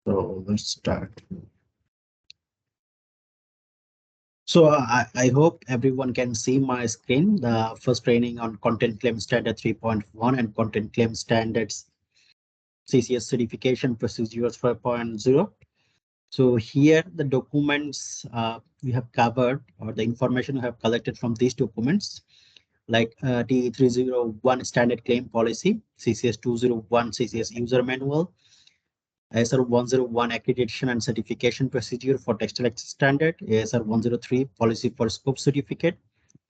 So let's start. So I hope everyone can see my screen. The first training on Content Claim Standard 3.1 and Content Claim Standards CCS Certification Procedures 5.0. So here the documents we have covered, or the information we have collected from these documents, like T301 Standard Claim Policy, CCS 201 CCS User Manual, ASR 101 Accreditation and Certification Procedure for Textile Standard, ASR 103 Policy for Scope Certificate,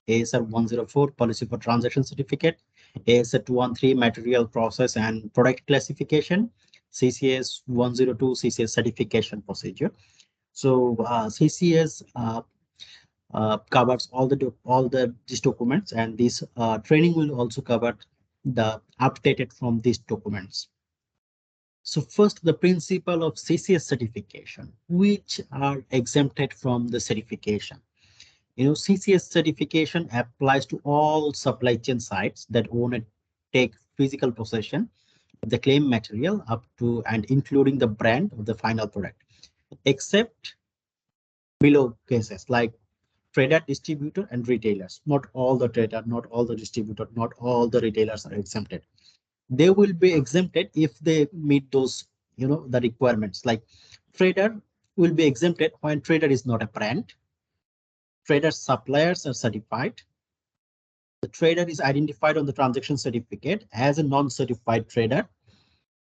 ASR 104 Policy for Transaction Certificate, ASR 213 Material Process and Product Classification, CCS 102 CCS Certification Procedure. So CCS covers all these documents, and this training will also cover the updated from these documents. So first, the principle of CCS certification, which are exempted from the certification. CCS certification applies to all supply chain sites that own and take physical possession of the claim material up to and including the brand of the final product, except below cases like trader, distributor, and retailers. Not all the trader, not all the distributor, not all the retailers are exempted. They will be exempted if they meet those, the requirements. Like trader will be exempted when trader is not a brand. Trader suppliers are certified. The trader is identified on the transaction certificate as a non-certified trader.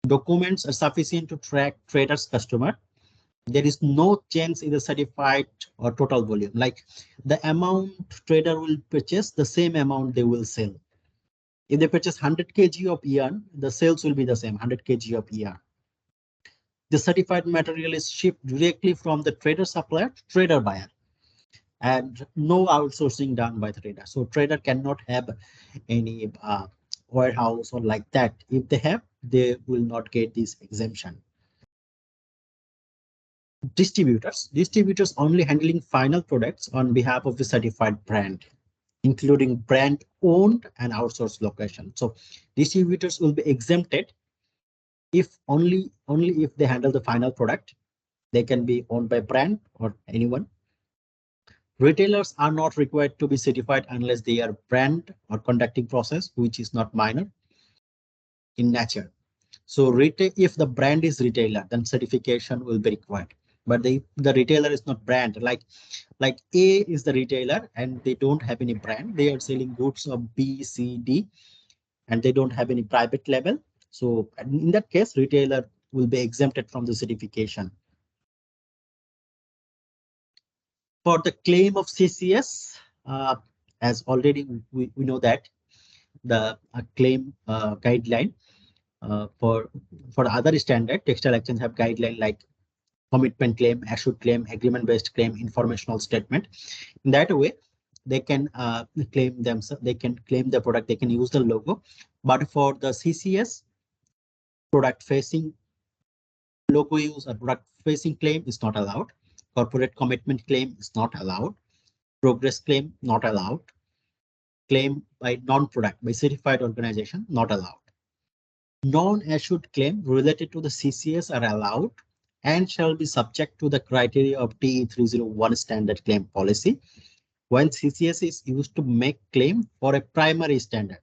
Documents are sufficient to track trader's customer. There is no change in the certified or total volume. Like the amount trader will purchase, the same amount they will sell. If they purchase 100 kg of yarn, the sales will be the same, 100 kg of yarn. The certified material is shipped directly from the trader supplier to trader buyer, and no outsourcing done by the trader. So trader cannot have any warehouse or like that. If they have, they will not get this exemption. Distributors only handling final products on behalf of the certified brand, including brand owned and outsourced location. So distributors will be exempted if only if they handle the final product. They can be owned by brand or anyone. Retailers are not required to be certified unless they are brand or conducting process, which is not minor in nature. So if the brand is retailer, then certification will be required. But the retailer is not brand, like A is the retailer and they don't have any brand. They are selling goods of B, C, D, and they don't have any private label. So in that case, retailer will be exempted from the certification. For the claim of CCS, as already we know that the claim guideline for the other standard, textile exchange have guideline like commitment claim, assured claim, agreement-based claim, informational statement. In that way, they can claim themselves, they can claim the product, they can use the logo. But for the CCS, product facing logo use or product facing claim is not allowed. Corporate commitment claim is not allowed. Progress claim not allowed. Claim by non-product, by certified organization, not allowed. Non-assured claim related to the CCS are allowed and shall be subject to the criteria of TE301 standard claim policy when CCS is used to make claim for a primary standard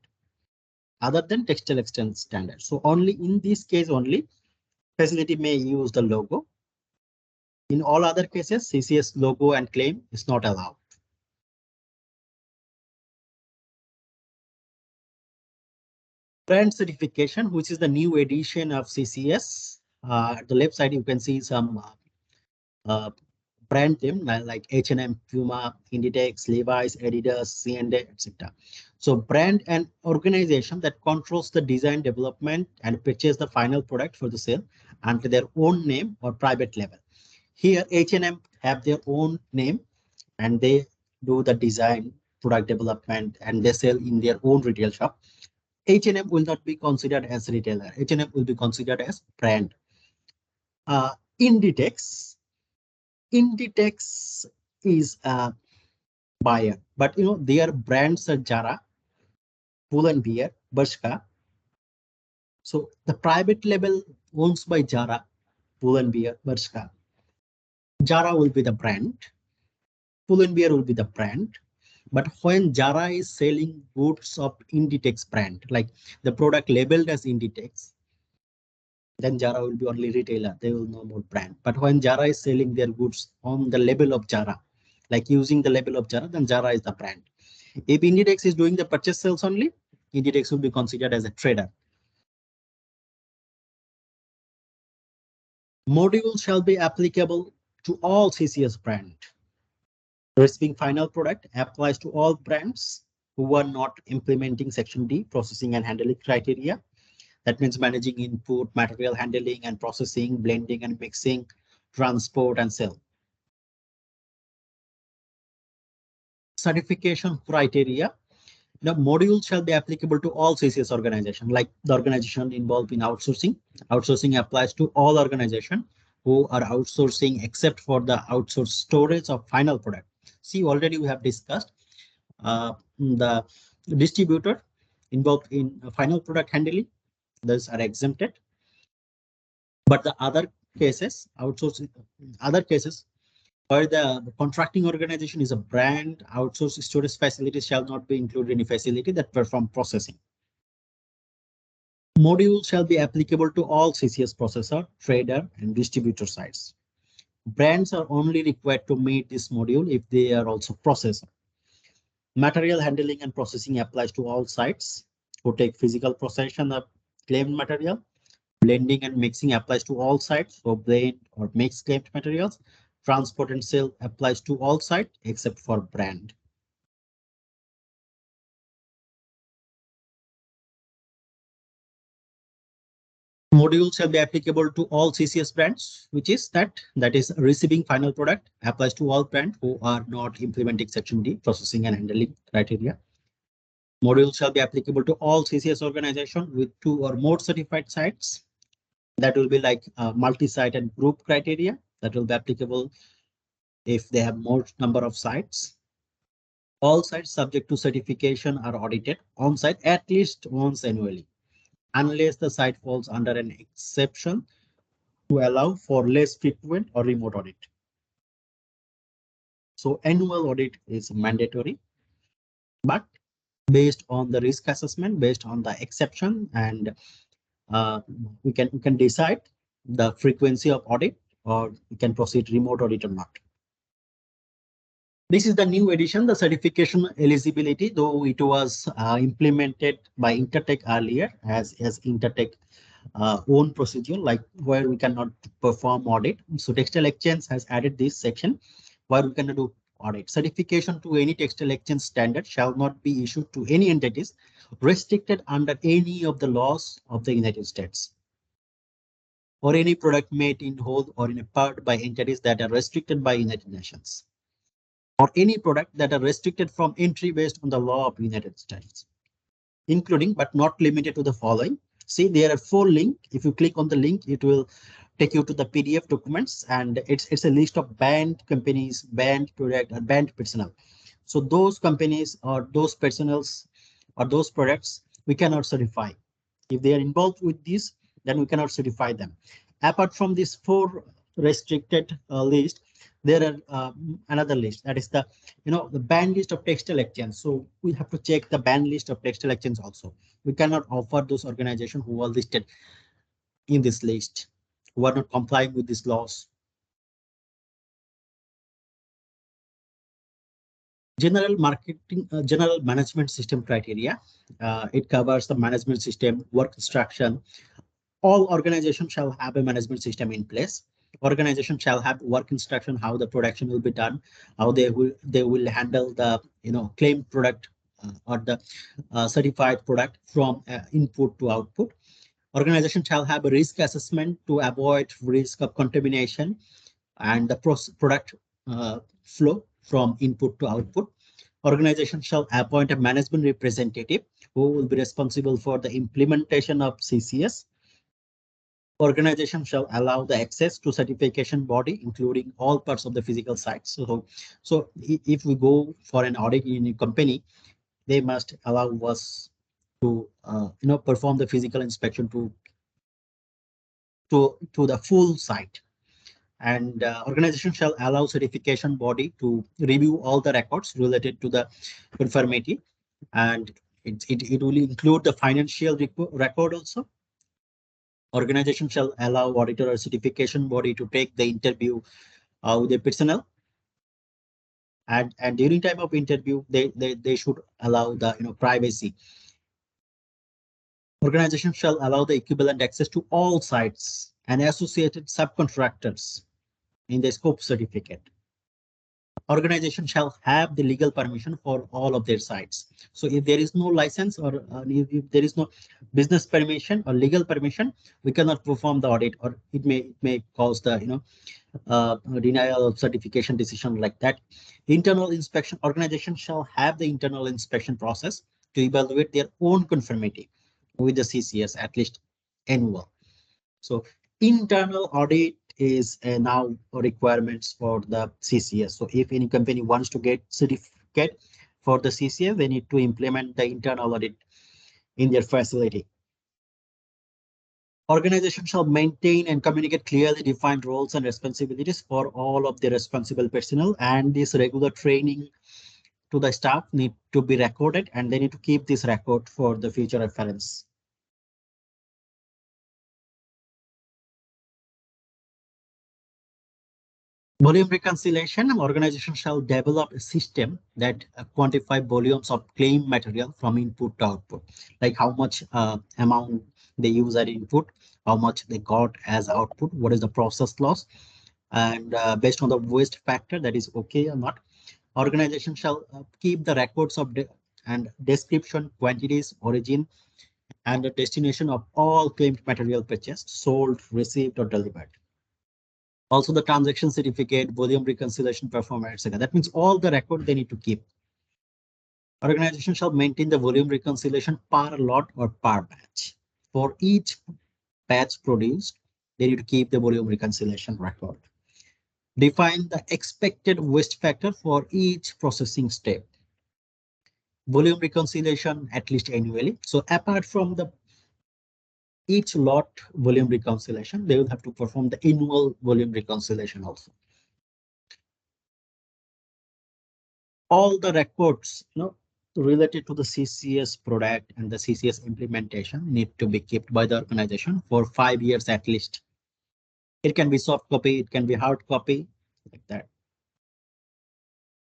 other than textile exchange standard. So only in this case only facility may use the logo. In all other cases, CCS logo and claim is not allowed. Brand certification, which is the new edition of CCS. At the left side, you can see some brand name like H&M, Puma, Inditex, Levi's, Adidas, C&A, etc. So brand and organization that controls the design development and purchase the final product for the sale under their own name or private label. Here H&M have their own name and they do the design, product development, and they sell in their own retail shop. H&M will not be considered as retailer. H&M will be considered as brand. Inditex is a buyer, but their brands are Zara, Pull&Bear, Bershka. So the private label owns by Zara, Pull&Bear, Bershka. Zara will be the brand. Pull&Bear will be the brand. But when Zara is selling goods of Inditex brand, like the product labeled as Inditex, then Zara will be only retailer. They will know more brand. But when Zara is selling their goods on the label of Zara, like using the label of Zara, then Zara is the brand. If Inditex is doing the purchase sales only, Inditex will be considered as a trader. Module shall be applicable to all CCS brand. Receiving final product applies to all brands who are not implementing Section D, processing and handling criteria. That means managing input, material handling and processing, blending and mixing, transport and sale. Certification criteria. The module shall be applicable to all CCS organizations, like the organization involved in outsourcing. Outsourcing applies to all organizations who are outsourcing except for the outsourced storage of final product. See, already we have discussed the distributor involved in final product handling. Those are exempted. But the other cases, outsourcing, other cases where the contracting organization is a brand, outsourced storage facilities shall not be included in a facility that perform processing. Module shall be applicable to all CCS processor, trader, and distributor sites. Brands are only required to meet this module if they are also processor. Material handling and processing applies to all sites who take physical possession of claimed material. Blending and mixing applies to all sites who blend or mix claimed materials. Transport and sale applies to all sites except for brand. Module shall be applicable to all CCS brands, which is that is receiving final product applies to all brands who are not implementing Section D, processing and handling criteria. Module shall be applicable to all CCS organizations with 2 or more certified sites. That will be like multi-site and group criteria that will be applicable if they have more number of sites. All sites subject to certification are audited on site at least once annually, unless the site falls under an exception to allow for less frequent or remote audit. So annual audit is mandatory, but based on the risk assessment, based on the exception, and we can decide the frequency of audit, or we can proceed remote audit or not. This is the new edition, the certification eligibility, though it was implemented by Intertek earlier as Intertek own procedure, like where we cannot perform audit. So Textile Exchange has added this section where we can do audit. Certification to any Textile Exchange standard shall not be issued to any entities restricted under any of the laws of the United States, or any product made in whole or in a part by entities that are restricted by United Nations, or any product that are restricted from entry based on the law of United States, including but not limited to the following. See, there are 4 links. If you click on the link, it will take you to the PDF documents, and it's a list of banned companies, banned product, and banned personnel. So those companies or those personnels or those products we cannot certify. If they are involved with this, then we cannot certify them. Apart from this 4 restricted list, there are another list, that is the the banned list of Textile Exchange. So we have to check the banned list of Textile Exchange also. We cannot offer those organizations who are listed in this list, who are not complying with these laws. General marketing, general management system criteria. It covers the management system, work instruction. All organizations shall have a management system in place. Organization shall have work instruction how the production will be done, how they will handle the claimed product or the certified product from input to output. Organization shall have a risk assessment to avoid risk of contamination and the product flow from input to output. Organization shall appoint a management representative who will be responsible for the implementation of CCS. Organization shall allow the access to certification body, including all parts of the physical sites. So if we go for an audit in a company, they must allow us to perform the physical inspection to to the full site. And organization shall allow certification body to review all the records related to the conformity, and it will include the financial record also. Organization shall allow auditor or certification body to take the interview with the personnel, and during time of interview they should allow the privacy. Organization shall allow the equivalent access to all sites and associated subcontractors in the scope certificate. Organization shall have the legal permission for all of their sites. So if there is no license, or if there is no business permission or legal permission, we cannot perform the audit, or it may cause the denial of certification decision like that. Internal inspection. Organization shall have the internal inspection process to evaluate their own conformity with the CCS, at least annual. So internal audit is now requirements for the CCS. So if any company wants to get certificate for the CCS, they need to implement the internal audit in their facility. Organization shall maintain and communicate clearly defined roles and responsibilities for all of the responsible personnel, and this regular training to the staff need to be recorded, and they need to keep this record for the future reference. Volume reconciliation. An organization shall develop a system that quantify volumes of claim material from input to output, like how much amount they use as input, how much they got as output, what is the process loss, and based on the waste factor, that is okay or not. Organization shall keep the records of and description, quantities, origin, and the destination of all claimed material purchased, sold, received, or delivered. Also the transaction certificate, volume reconciliation, performance, etc. That means all the record they need to keep. Organization shall maintain the volume reconciliation per lot or per batch. For each batch produced, they need to keep the volume reconciliation record. Define the expected waste factor for each processing step. Volume reconciliation at least annually. So apart from the each lot volume reconciliation, they will have to perform the annual volume reconciliation also. All the records related to the CCS product and the CCS implementation need to be kept by the organization for 5 years at least. It can be soft copy, it can be hard copy, like that.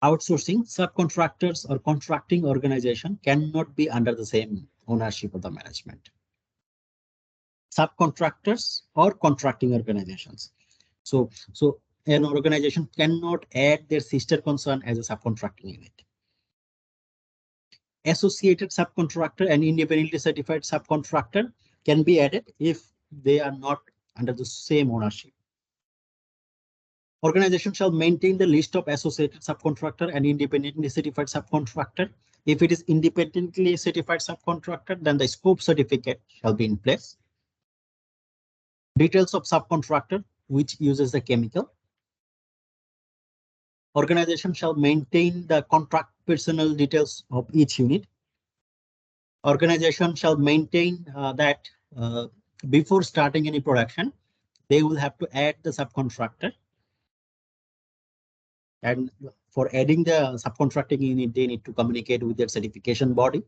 Outsourcing. Subcontractors or contracting organization cannot be under the same ownership of the management. Subcontractors or contracting organizations. So an organization cannot add their sister concern as a subcontracting unit. Associated subcontractor and independently certified subcontractor can be added if they are not under the same ownership. Organization shall maintain the list of associated subcontractor and independently certified subcontractor. If it is independently certified subcontractor, then the scope certificate shall be in place. Details of subcontractor which uses the chemical. Organization shall maintain the contract personnel details of each unit. Organization shall maintain that before starting any production, they will have to add the subcontractor. And for adding the subcontracting unit, they need to communicate with their certification body.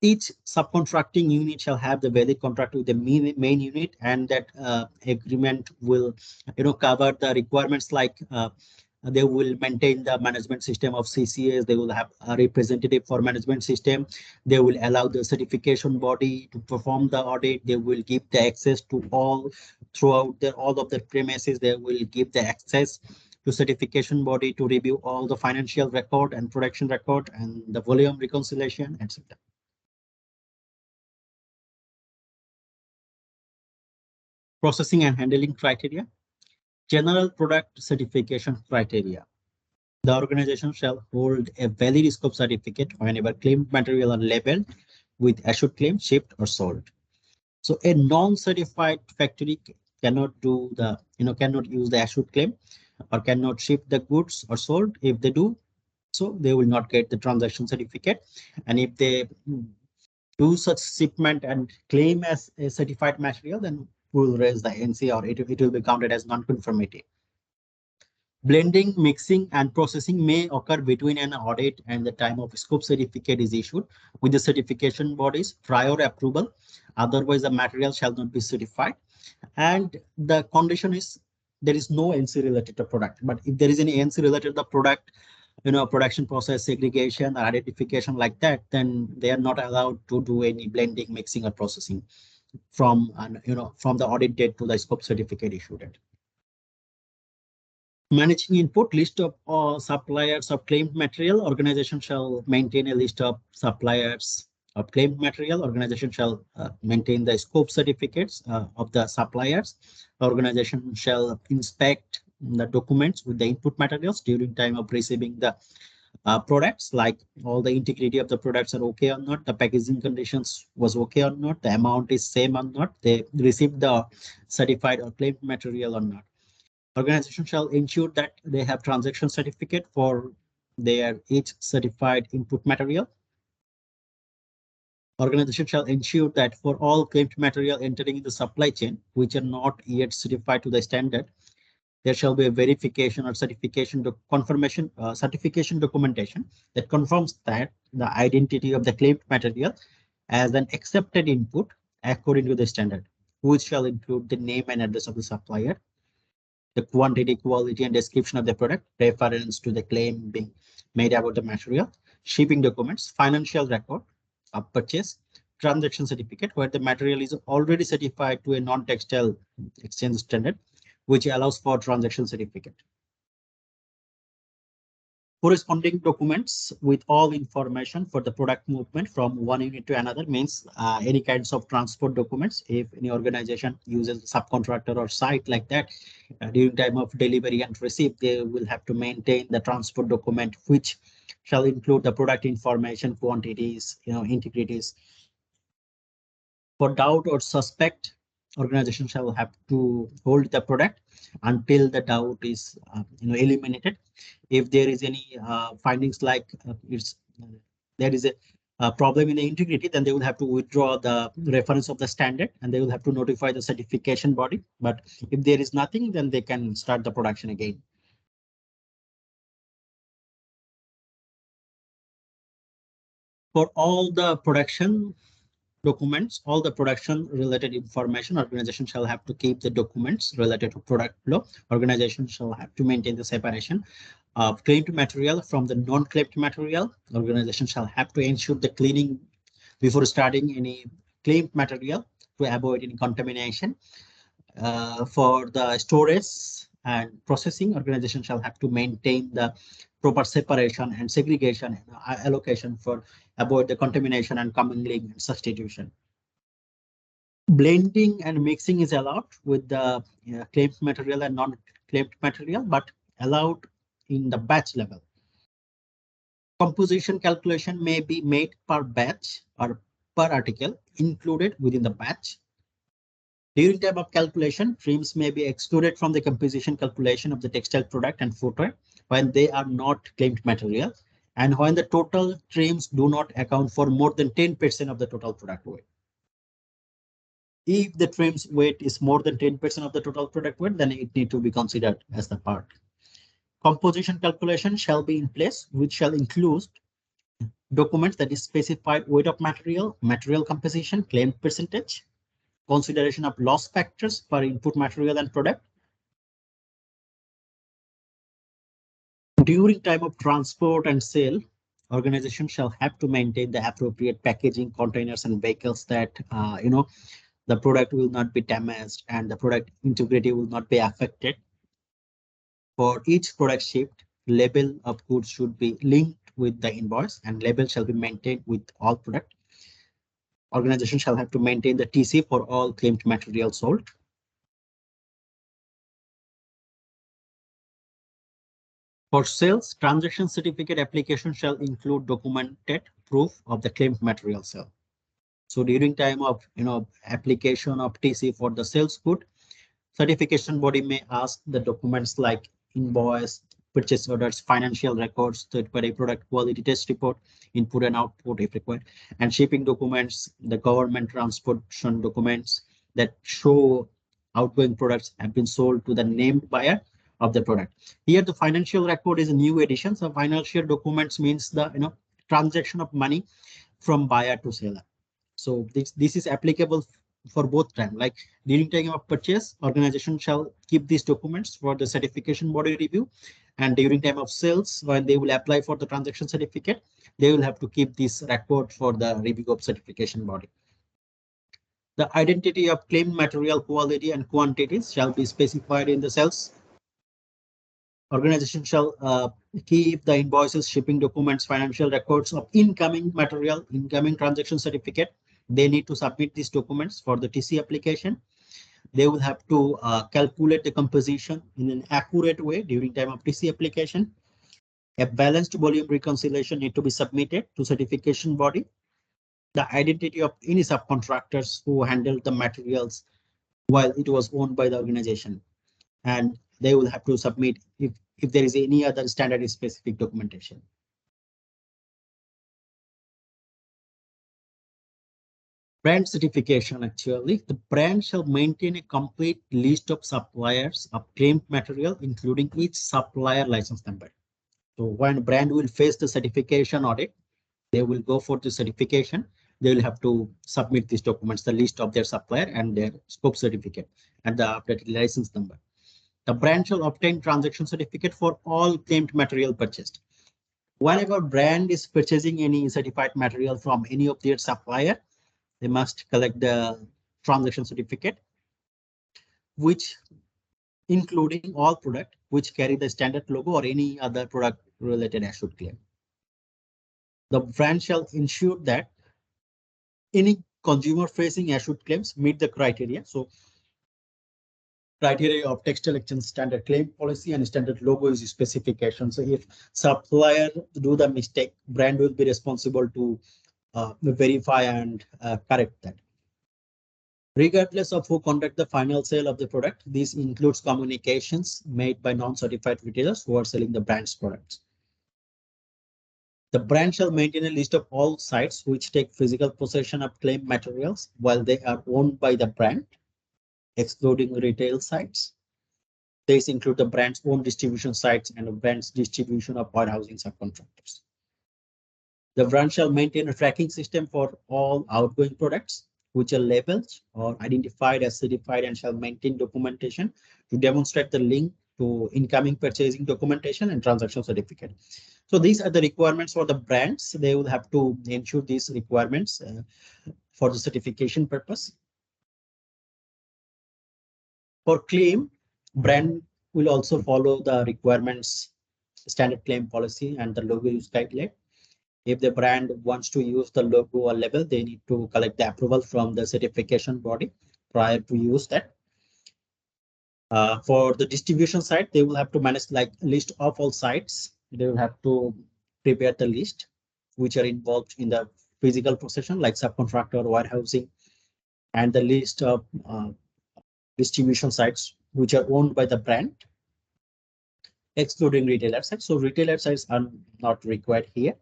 Each subcontracting unit shall have the valid contract with the main unit, and that agreement will cover the requirements like they will maintain the management system of CCS. They will have a representative for management system. They will allow the certification body to perform the audit. They will give the access to all throughout all of the premises. They will give the access to certification body to review all the financial record and production record and the volume reconciliation, etc. Processing and handling criteria. General product certification criteria. The organization shall hold a valid scope certificate whenever claimed material are labeled with assured claim, shipped, or sold. So a non-certified factory cannot do the, cannot use the assured claim or cannot ship the goods or sold. If they do so, they will not get the transaction certificate. And if they do such shipment and claim as a certified material, then we'll raise the NC, or it will be counted as non-conformity. Blending, mixing, and processing may occur between an audit and the time of scope certificate is issued with the certification body's prior approval. Otherwise, the material shall not be certified. And the condition is there is no NC related to product. But if there is any NC related to the product, production process, segregation, or identification like that, then they are not allowed to do any blending, mixing, or processing from, from the audit date to the scope certificate issued. Managing input, list of suppliers of claimed material. Organization shall maintain a list of suppliers of claimed material. Organization shall maintain the scope certificates of the suppliers. Organization shall inspect the documents with the input materials during time of receiving the products, like all the integrity of the products are okay or not, the packaging conditions was okay or not, the amount is same or not, they received the certified or claimed material or not. Organization shall ensure that they have transaction certificate for their each certified input material. Organization shall ensure that for all claimed material entering in the supply chain, which are not yet certified to the standard, there shall be a verification or certification confirmation certification documentation that confirms that the identity of the claimed material as an accepted input according to the standard, which shall include the name and address of the supplier, the quantity, quality, and description of the product, reference to the claim being made about the material, shipping documents, financial record of purchase, transaction certificate, where the material is already certified to a non-textile exchange standard, which allows for transaction certificate. Corresponding documents with all information for the product movement from one unit to another means any kinds of transport documents. If any organization uses subcontractor or site like that, during time of delivery and receipt, they will have to maintain the transport document, which shall include the product information, quantities, integrities. For doubt or suspect, organization shall have to hold the product until the doubt is eliminated. If there is any findings like there is a problem in the integrity, then they will have to withdraw the reference of the standard and they will have to notify the certification body. But if there is nothing, then they can start the production again. For all the production documents, all the production related information, organization shall have to keep the documents related to product flow. Organization shall have to maintain the separation of claimed material from the non-claimed material. Organization shall have to ensure the cleaning before starting any claimed material to avoid any contamination. For the storage and processing, organization shall have to maintain the proper separation and segregation and allocation for avoid the contamination and commingling and substitution. Blending and mixing is allowed with the claimed material and non-claimed material, but allowed in the batch level. Composition calculation may be made per batch or per article included within the batch. During time of calculation, trims may be excluded from the composition calculation of the textile product and footwear when they are not claimed material and when the total trims do not account for more than 10% of the total product weight. If the trim's weight is more than 10% of the total product weight, then it needs to be considered as the part. Composition calculation shall be in place, which shall include documents that is specified weight of material, material composition, claimed percentage, consideration of loss factors per input material and product. During time of transport and sale, organization shall have to maintain the appropriate packaging, containers, and vehicles that the product will not be damaged and the product integrity will not be affected. For each product shipped, label of goods should be linked with the invoice and label shall be maintained with all product. Organization shall have to maintain the TC for all claimed material sold. For sales, transaction certificate application shall include documented proof of the claimed material sale. So during time of application of TC for the sales good, certification body may ask the documents like invoice, purchase orders, financial records, third-party product quality test report, input and output if required, and shipping documents, the government transportation documents that show outgoing products have been sold to the named buyer of the product. Here, the financial record is a new addition. So financial documents means the transaction of money from buyer to seller. So this is applicable for both time. Like during time of purchase, organization shall keep these documents for the certification body review, and during time of sales, when they will apply for the transaction certificate, they will have to keep this record for the review of certification body. The identity of claimed material quality and quantities shall be specified in the sales. Organization shall keep the invoices, shipping documents, financial records of incoming material, incoming transaction certificate. They need to submit these documents for the TC application. They will have to calculate the composition in an accurate way during time of TC application. A balanced volume reconciliation need to be submitted to certification body. The identity of any subcontractors who handled the materials while it was owned by the organization, and they will have to submit if there is any other standard specific documentation. Brand certification, actually, the brand shall maintain a complete list of suppliers of claimed material, including each supplier license number. So when brand will face the certification audit, they will go for the certification. They will have to submit these documents, the list of their supplier and their scope certificate and the updated license number. The brand shall obtain transaction certificate for all claimed material purchased. Whenever brand is purchasing any certified material from any of their supplier, they must collect the transaction certificate, which including all product which carry the standard logo or any other product related assured claim. The brand shall ensure that any consumer facing assured claims meet the criteria. So criteria of Textile Exchange standard claim policy and standard logo is specification. So if supplier do the mistake, brand will be responsible to verify and correct that. Regardless of who conduct the final sale of the product, this includes communications made by non-certified retailers who are selling the brand's products. The brand shall maintain a list of all sites which take physical possession of claimed materials while they are owned by the brand, excluding retail sites. These include the brand's own distribution sites and the brand's distribution of warehousing subcontractors. The brand shall maintain a tracking system for all outgoing products, which are labeled or identified as certified, and shall maintain documentation to demonstrate the link to incoming purchasing documentation and transaction certificate. So these are the requirements for the brands. They will have to ensure these requirements for the certification purpose. For claim, brand will also follow the requirements, standard claim policy and the logo use guideline. If the brand wants to use the logo or label, they need to collect the approval from the certification body prior to use that. For the distribution side, they will have to manage like list of all sites. They will have to prepare the list which are involved in the physical possession, like subcontractor, warehousing, and the list of distribution sites which are owned by the brand, excluding retailer sites. So retailer sites are not required here.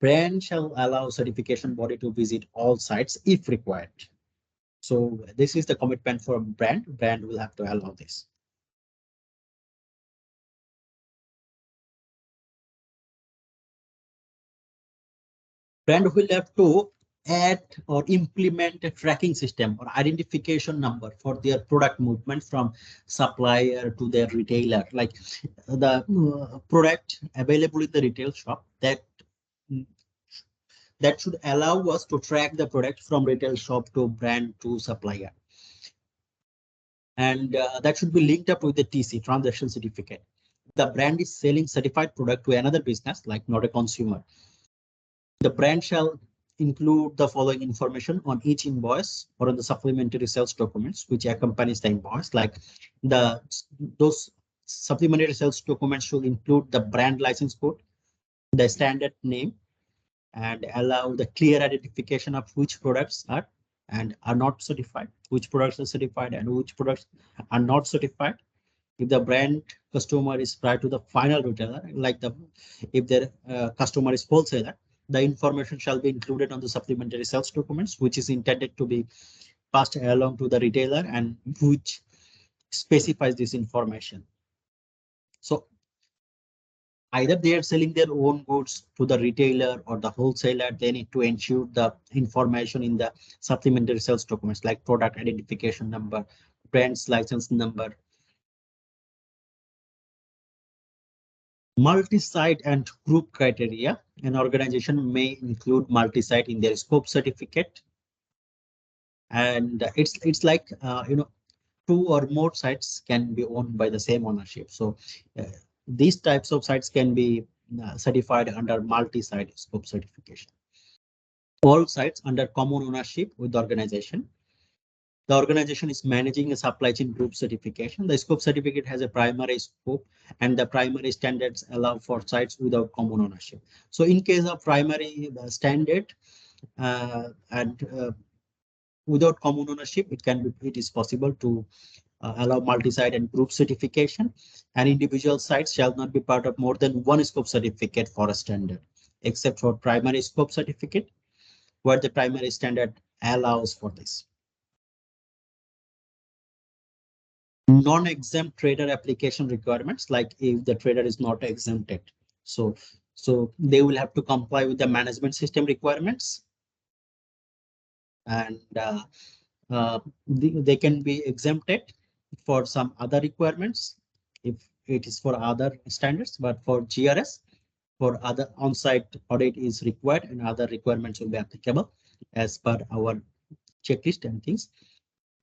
Brand shall allow certification body to visit all sites if required. So this is the commitment for brand. Brand will have to allow this. Brand will have to add or implement a tracking system or identification number for their product movement from supplier to their retailer, like the product available in the retail shop that should allow us to track the product from retail shop to brand to supplier. And that should be linked up with the TC, transaction certificate. The brand is selling certified product to another business, like not a consumer. The brand shall include the following information on each invoice or on the supplementary sales documents which accompanies the invoice, like those supplementary sales documents should include the brand license code, the standard name, and allow the clear identification of which products are and are not certified, which products are certified and which products are not certified. If the brand customer is prior to the final retailer, like if their customer is wholesaler, the information shall be included on the supplementary sales documents, which is intended to be passed along to the retailer and which specifies this information. So either they are selling their own goods to the retailer or the wholesaler, they need to ensure the information in the supplementary sales documents like product identification number, brand's license number. Multi-site and group criteria. An organization may include multi-site in their scope certificate. And it's like, two or more sites can be owned by the same ownership. So these types of sites can be certified under multi-site scope certification. All sites under common ownership with the organization. The organization is managing a supply chain group certification. The scope certificate has a primary scope and the primary standards allow for sites without common ownership. So in case of primary standard and without common ownership, it is possible to allow multi-site and group certification, and individual sites shall not be part of more than one scope certificate for a standard, except for primary scope certificate, where the primary standard allows for this. Non-exempt trader application requirements, like if the trader is not exempted. So they will have to comply with the management system requirements, and they can be exempted for some other requirements if it is for other standards, but for GRS, for other on-site audit is required and other requirements will be applicable as per our checklist and things.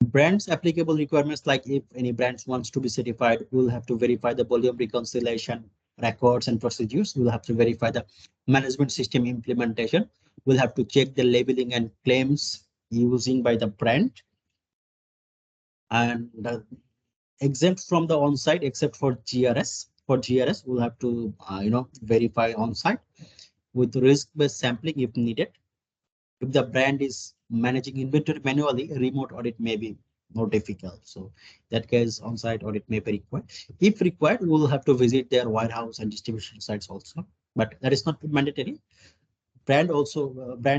Brands applicable requirements, like if any brands wants to be certified, we'll have to verify the volume reconciliation records and procedures. We'll have to verify the management system implementation. We'll have to check the labeling and claims using by the brand. And exempt from the on-site except for GRS. For GRS, we'll have to verify on-site with risk-based sampling if needed. If the brand is managing inventory manually, remote audit may be more difficult. So that case, on-site audit may be required. If required, we'll have to visit their warehouse and distribution sites also, but that is not mandatory. Brand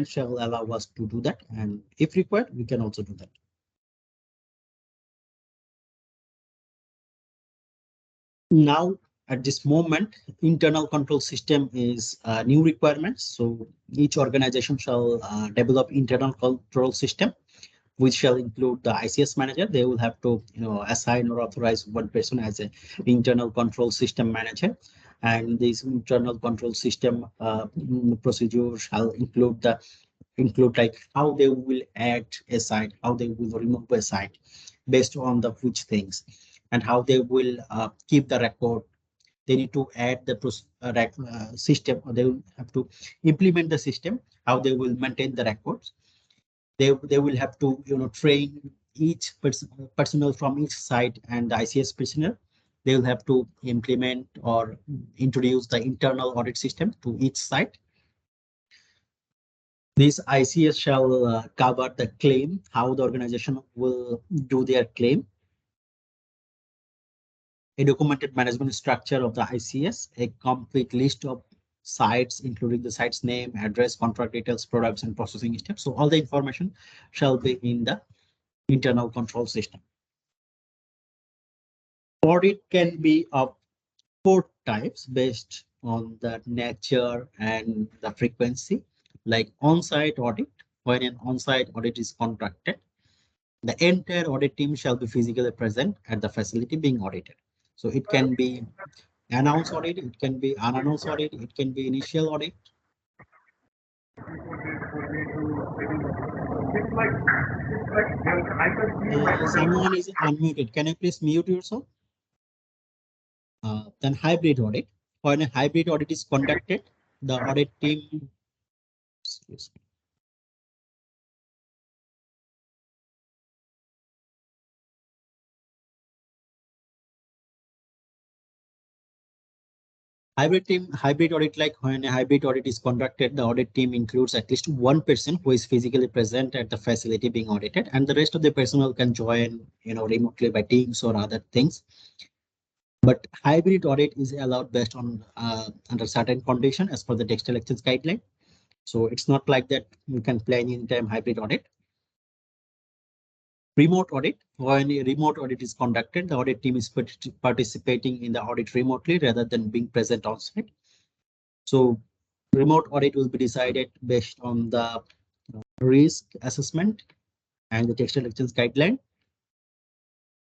shall allow us to do that, and if required, we can also do that. Now, at this moment, internal control system is a new requirement. So each organization shall develop internal control system, which shall include the ICS manager. They will have to assign or authorize one person as an internal control system manager. And this internal control system procedure shall include like how they will add a site, how they will remove a site based on the which things, and how they will keep the record. They need to add the system, or they will have to implement the system, how they will maintain the records. They will have to train each personnel from each site, and the ICS personnel, they will have to implement or introduce the internal audit system to each site. This ICS shall cover the claim, how the organization will do their claim, a documented management structure of the ICS, a complete list of sites, including the site's name, address, contract details, products, and processing steps. So all the information shall be in the internal control system. Audit can be of 4 types based on the nature and the frequency, like on-site audit. When an on-site audit is conducted, the entire audit team shall be physically present at the facility being audited. So it can be announced audit, it can be unannounced audit, it can be initial audit. Someone is unmuted. Can you please mute yourself? Then hybrid audit. When a hybrid audit is conducted, the audit team. Excuse me. Hybrid audit, like when a hybrid audit is conducted, the audit team includes at least one person who is physically present at the facility being audited, and the rest of the personnel can join, remotely by Teams or other things. But hybrid audit is allowed based on under certain condition as per the Textile Exchange guideline. So it's not like that you can plan anytime hybrid audit. Remote audit, when a remote audit is conducted, the audit team is participating in the audit remotely rather than being present on site. So remote audit will be decided based on the risk assessment and the Textile Exchange guideline.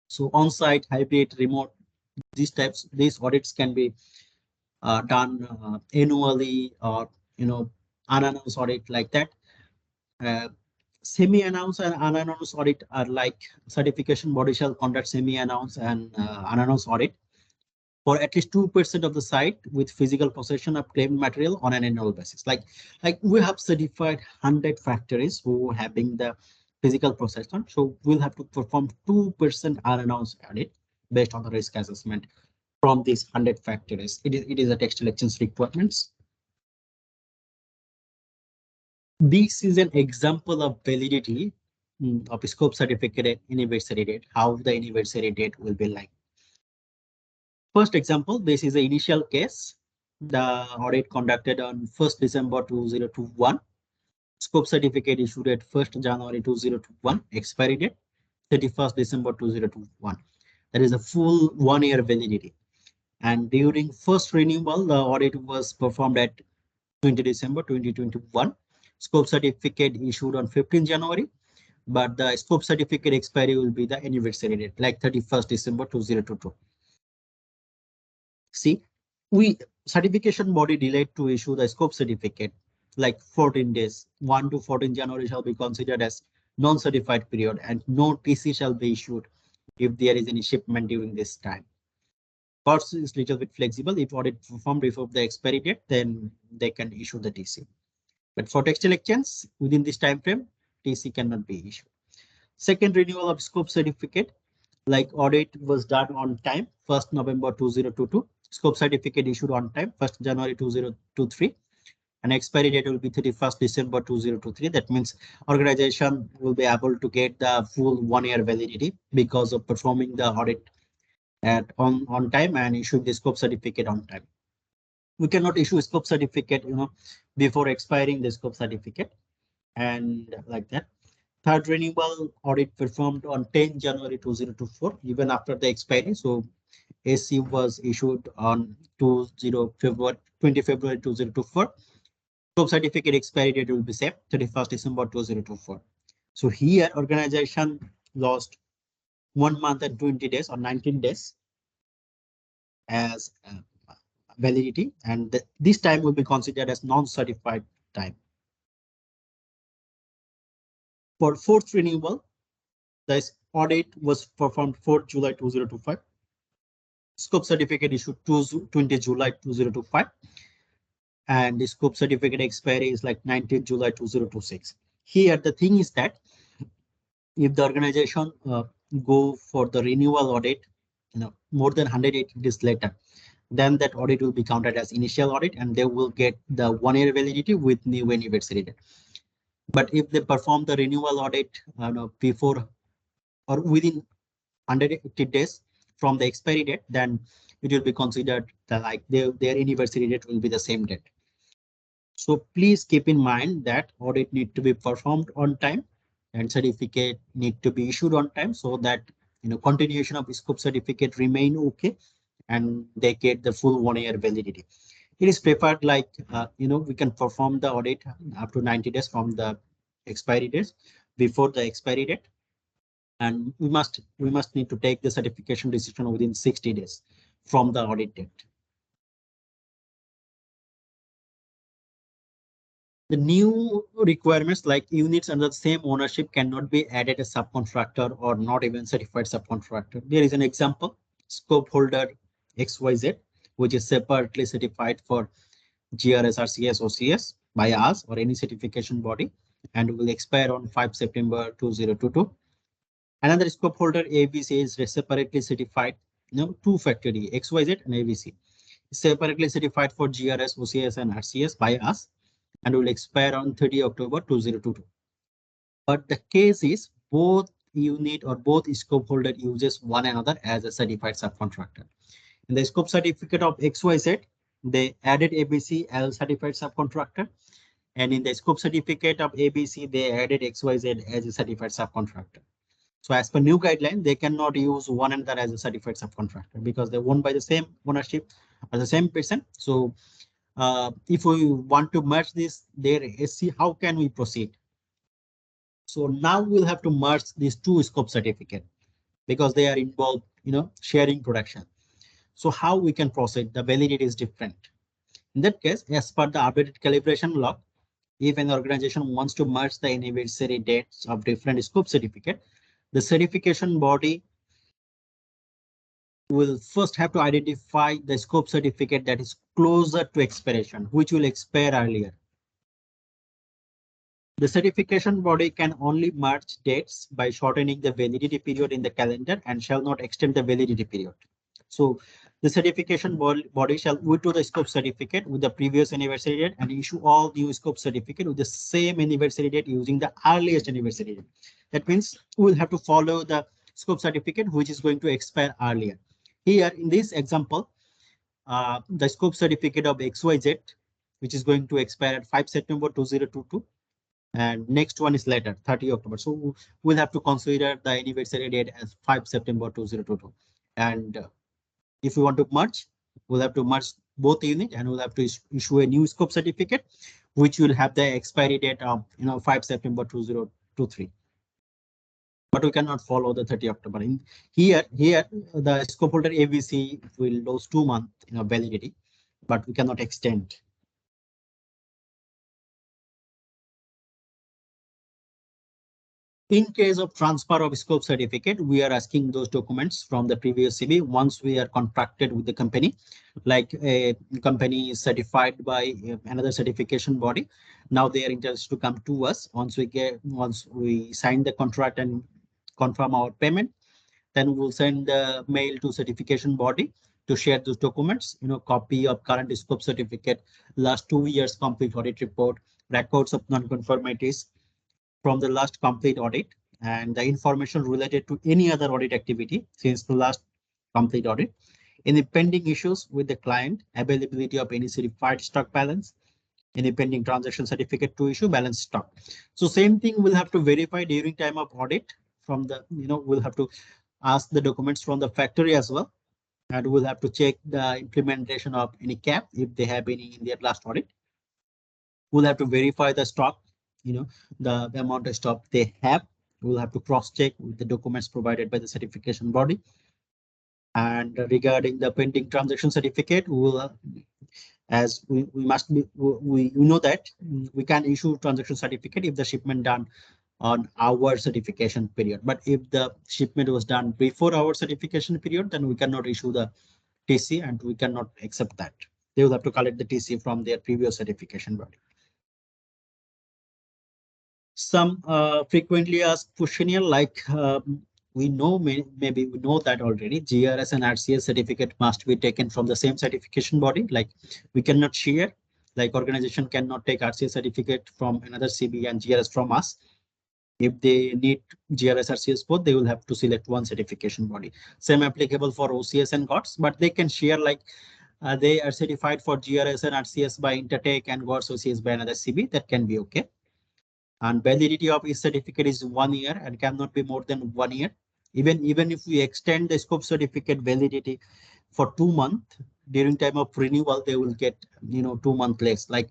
So on-site, hybrid, remote, these audits can be done annually or unannounced audit like that. Uh, Semi-announced and unannounced audit are like certification body shall conduct semi-announced and unannounced audit for at least 2% of the site with physical possession of claimed material on an annual basis. Like we have certified 100 factories who having the physical possession. So we'll have to perform 2% unannounced audit based on the risk assessment from these 100 factories. It is a Textile Exchange requirements. This is an example of validity of scope certificate anniversary date, how the anniversary date will be like. First example, this is the initial case. The audit conducted on 1st December 2021. Scope certificate issued at 1st January 2021. Expiry date 31st December 2021. That is a full 1 year validity. And during first renewal, the audit was performed at 20 December 2021. Scope certificate issued on 15 January, but the scope certificate expiry will be the anniversary date, like 31st December 2022. See, we certification body delayed to issue the scope certificate like 14 days. 1 to 14 January shall be considered as non-certified period, and no TC shall be issued if there is any shipment during this time. Course is little bit flexible. If audit performed before the expiry date, then they can issue the TC. But for Textile Exchange, within this time frame, TC cannot be issued. Second renewal of scope certificate, like audit was done on time, 1st November 2022. Scope certificate issued on time, 1st January 2023. And expiry date will be 31st December 2023. That means organization will be able to get the full 1 year validity because of performing the audit on time and issuing the scope certificate on time. We cannot issue a scope certificate, before expiring the scope certificate, and like that. Third renewal audit performed on 10 January 2024, even after the expiry. So AC was issued on 20 February 2024. Scope certificate expiry date will be same, 31st December 2024. So here organization lost 1 month and 20 days or 19 days as validity, and this time will be considered as non-certified time. For fourth renewal, the audit was performed 4th July 2025. Scope certificate issued 20 July 2025. And the scope certificate expiry is like 19th July 2026. Here, the thing is that if the organization go for the renewal audit, more than 180 days later, then that audit will be counted as initial audit and they will get the 1 year validity with new anniversary date. But if they perform the renewal audit before or within 180 days from the expiry date, then it will be considered that like their anniversary date will be the same date. So please keep in mind that audit need to be performed on time and certificate need to be issued on time so that continuation of scope certificate remain okay and they get the full 1 year validity. It is preferred like we can perform the audit up to 90 days from the expiry dates before the expiry date, and we must need to take the certification decision within 60 days from the audit date. The new requirements like units under the same ownership cannot be added as subcontractor or not even certified subcontractor. There is an example, scope holder XYZ, which is separately certified for GRS, RCS, OCS by us or any certification body and will expire on 5 September 2022. Another scope holder ABC is separately certified, two factory XYZ and ABC, separately certified for GRS, OCS and RCS by us and will expire on 30 October 2022. But the case is both unit or both scope holder uses one another as a certified subcontractor. In the scope certificate of XYZ, they added ABC as certified subcontractor. And in the scope certificate of ABC, they added XYZ as a certified subcontractor. So as per new guideline, they cannot use one another as a certified subcontractor because they're owned by the same ownership or the same person. So if we want to merge this, their SC, how can we proceed? So now we'll have to merge these two scope certificates because they are involved, sharing production. So how we can proceed? The validity is different. In that case, as per the updated calibration law, if an organization wants to merge the anniversary dates of different scope certificate, the certification body will first have to identify the scope certificate that is closer to expiration, which will expire earlier. The certification body can only merge dates by shortening the validity period in the calendar and shall not extend the validity period. So the certification body shall withdraw the scope certificate with the previous anniversary date and issue all new scope certificate with the same anniversary date using the earliest anniversary date. That means we will have to follow the scope certificate which is going to expire earlier. Here in this example, the scope certificate of XYZ, which is going to expire at 5 September 2022. And next one is later, 30 October. So we'll have to consider the anniversary date as 5 September 2022. And if we want to merge, we'll have to merge both units and we'll have to issue a new scope certificate, which will have the expiry date of 5 September 2023. But we cannot follow the 30 October. Here, the scope holder ABC will lose 2 months validity, but we cannot extend. In case of transfer of scope certificate, we are asking those documents from the previous CB once we are contracted with the company, like a company is certified by another certification body. Now they are interested to come to us once we sign the contract and confirm our payment. Then we'll send the mail to certification body to share those documents, copy of current scope certificate, last 2 years complete audit report, records of non-conformities from the last complete audit, and the information related to any other audit activity since the last complete audit, any pending issues with the client, availability of any certified stock balance, any pending transaction certificate to issue, balance stock. So same thing we'll have to verify during time of audit from the, we'll have to ask the documents from the factory as well. And we'll have to check the implementation of any cap if they have any in their last audit. We'll have to verify the stock, the amount of stock they have. We'll have to cross check with the documents provided by the certification body. And regarding the pending transaction certificate, we will, as we know that we can issue transaction certificate if the shipment done on our certification period. But if the shipment was done before our certification period, then we cannot issue the TC and we cannot accept that. They will have to collect the TC from their previous certification body. Some frequently asked questionnaire like we know, maybe we know that already, GRS and RCS certificate must be taken from the same certification body. Like we cannot share, like organization cannot take RCS certificate from another CB and GRS from us. If they need GRS RCS both, they will have to select one certification body. Same applicable for OCS and GOTS, but they can share like they are certified for GRS and RCS by Intertek and GOTS OCS by another CB. That can be okay. And validity of each certificate is 1 year and cannot be more than 1 year. Even if we extend the scope certificate validity for 2 months, during time of renewal, they will get 2 months less. Like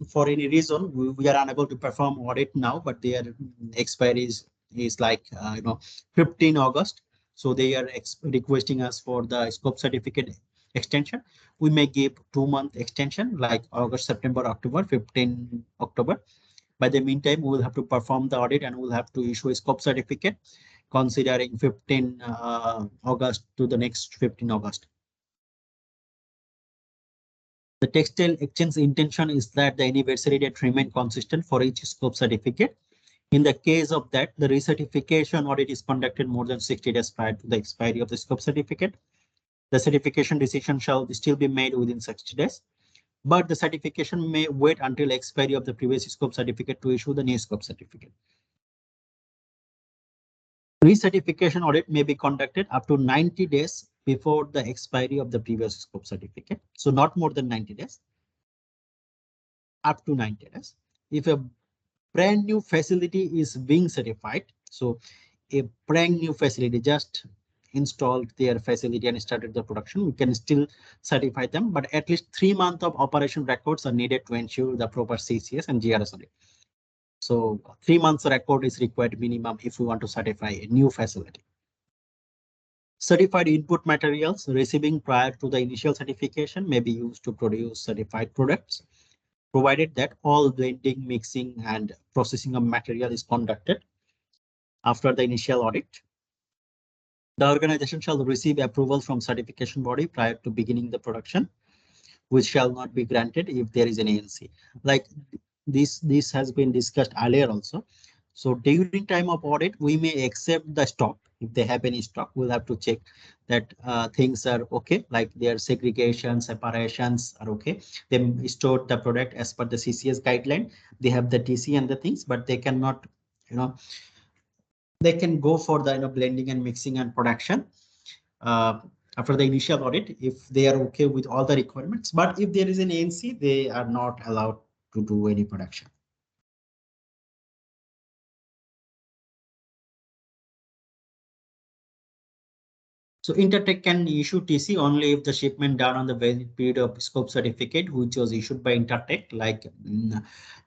for any reason, we are unable to perform audit now, but their expiry is like 15 August. So they are requesting us for the scope certificate extension. We may give 2-month extension like August, September, October, 15 October. By the meantime, we will have to perform the audit and we'll have to issue a scope certificate considering 15 August to the next 15 August. The textile exchange intention is that the anniversary date remain consistent for each scope certificate. In the case of that, the recertification audit is conducted more than 60 days prior to the expiry of the scope certificate. The certification decision shall still be made within 60 days. But the certification may wait until expiry of the previous scope certificate to issue the new scope certificate. Recertification audit may be conducted up to 90 days before the expiry of the previous scope certificate. So not more than 90 days, up to 90 days. If a brand new facility is being certified, so a brand new facility just installed their facility and started the production, we can still certify them, but at least 3 months of operation records are needed to ensure the proper CCS and GRS audit. So 3 months record is required minimum if we want to certify a new facility. Certified input materials receiving prior to the initial certification may be used to produce certified products, provided that all blending, mixing, and processing of material is conducted after the initial audit. The organization shall receive approval from certification body prior to beginning the production, which shall not be granted if there is an ANC. Like this has been discussed earlier also. So during time of audit, we may accept the stock. If they have any stock, we'll have to check that things are okay, like their segregation, separations are okay. They stored the product as per the CCS guideline. They have the TC and the things, but they cannot, they can go for the blending and mixing and production after the initial audit if they are okay with all the requirements. But if there is an ANC, they are not allowed to do any production. So Intertek can issue TC only if the shipment done on the valid period of scope certificate, which was issued by Intertek, like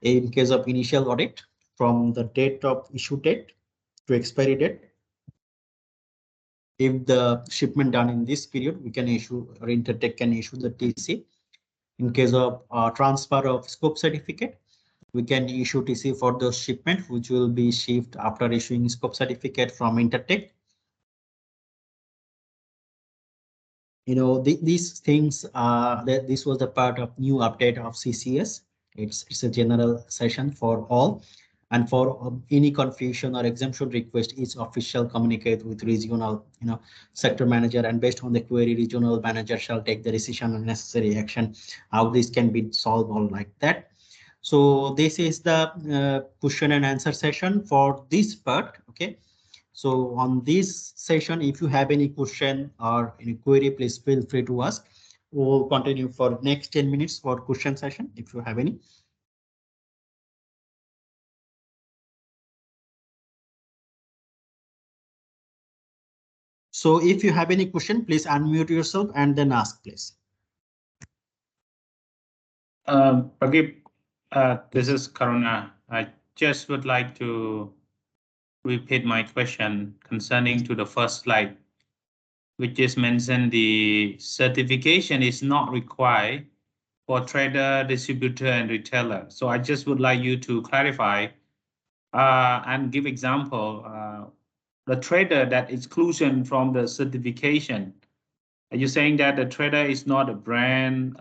in case of initial audit from the date of issue date to expiry date. If the shipment done in this period, we can issue, or Intertek can issue the TC. In case of transfer of scope certificate, we can issue TC for the shipment, which will be shipped after issuing scope certificate from Intertek. These things, this was the part of new update of CCS. It's a general session for all, and for any confusion or exemption request, each official communicate with regional sector manager, and based on the query, regional manager shall take the decision and necessary action how this can be solved, all like that. So this is the question and answer session for this part. Okay. So on this session, if you have any question or any query, please feel free to ask. We'll continue for next 10 minutes for question session if you have any. So if you have any question, please unmute yourself and then ask, please. Pradeep, this is Karuna. I just would like to repeat my question concerning to the first slide, which is mentioned the certification is not required for trader, distributor, and retailer. So I just would like you to clarify and give example. The trader that exclusion from the certification. Are you saying that the trader is not a brand?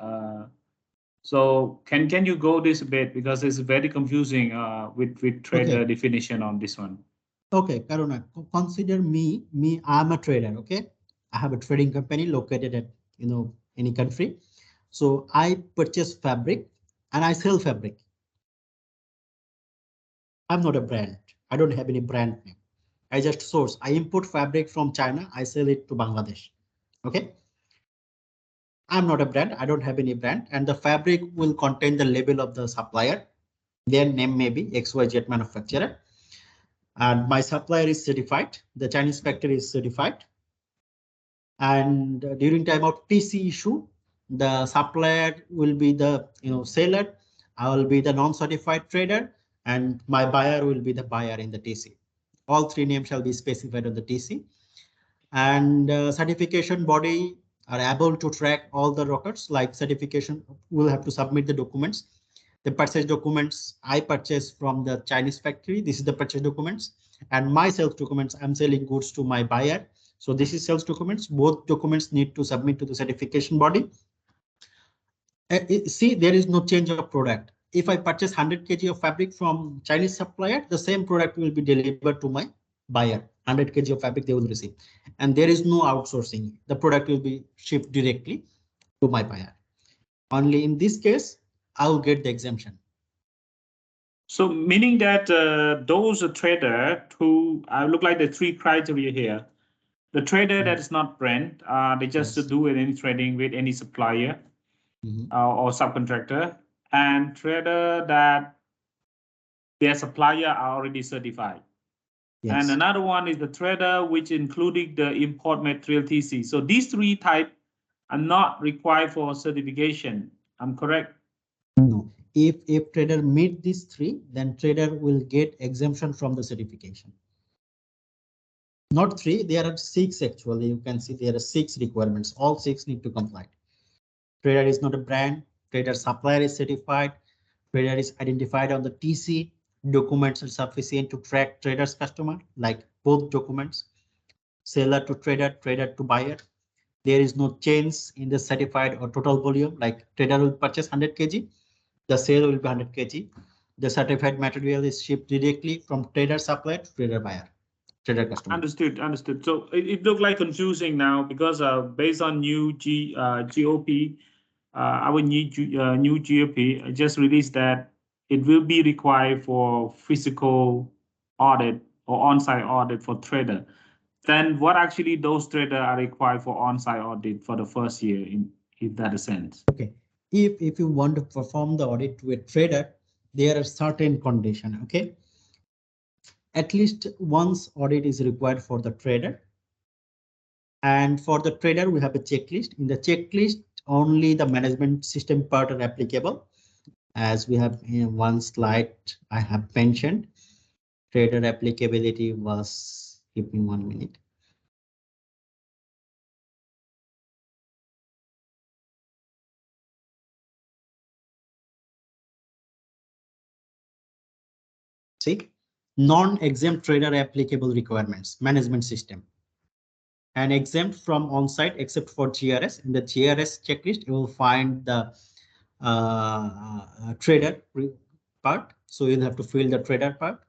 So can you go this a bit, because it's very confusing with trader definition on this one. Okay, Karuna, consider me, I'm a trader. Okay, I have a trading company located at any country. So I purchase fabric and I sell fabric. I'm not a brand. I don't have any brand name. I just source. I import fabric from China. I sell it to Bangladesh. Okay. I'm not a brand. I don't have any brand, and the fabric will contain the label of the supplier. Their name may be XYZ manufacturer, and my supplier is certified. The Chinese factory is certified. And during time of TC issue, the supplier will be the seller. I will be the non-certified trader, and my buyer will be the buyer in the TC. All three names shall be specified on the TC. And certification body are able to track all the records. Like certification will have to submit the documents. The purchase documents I purchase from the Chinese factory. This is the purchase documents, and my sales documents. I'm selling goods to my buyer. So this is sales documents. Both documents need to submit to the certification body. See, there is no change of product. If I purchase 100 kg of fabric from Chinese supplier, the same product will be delivered to my buyer. 100 kg of fabric they will receive, and there is no outsourcing. The product will be shipped directly to my buyer. Only in this case, I will get the exemption. So meaning that those trader who look like the three criteria here, The trader that is not brand, they just Yes. do any trading with any supplier or subcontractor, and trader that their supplier are already certified. And Yes. another one is the trader which including the import material TC. So these three types are not required for certification. I'm correct? No. If trader meet these three, then trader will get exemption from the certification. Not three, there are six actually. You can see there are six requirements. All six need to comply. Trader is not a brand. Trader supplier is certified. Trader is identified on the TC. Documents are sufficient to track trader's customer, like both documents. Seller to trader, trader to buyer. There is no change in the certified or total volume, like trader will purchase 100 kg, the sale will be 100 kg. The certified material is shipped directly from trader supplier to trader buyer, trader customer. Understood, understood. So it looked like confusing now because based on new GOP, our new GOP just released that it will be required for physical audit or on-site audit for trader. Then what actually those traders are required for on-site audit for the first year in that sense? Okay, if you want to perform the audit to a trader, there are certain conditions. Okay, at least once audit is required for the trader. And for the trader, we have a checklist. In the checklist, only the management system part are applicable. As we have in one slide, I have mentioned, trader applicability was, give me 1 minute. See, non-exempt trader applicable requirements, management system. And exempt from on-site except for GRS. In the GRS checklist, you will find the trader part. So you'll have to fill the trader part.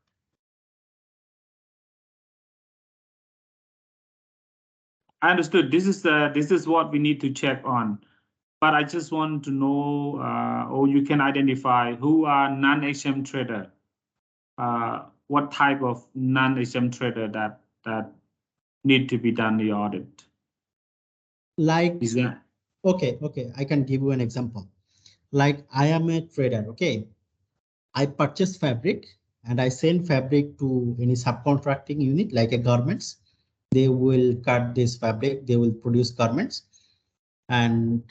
I understood. This is what we need to check on. But I just want to know, or you can identify who are non-exempt trader. What type of non-exempt trader that need to be done the audit? Like, Is that okay, I can give you an example. Like I am a trader, okay. I purchase fabric and I send fabric to any subcontracting unit like a garments. They will cut this fabric, they will produce garments, and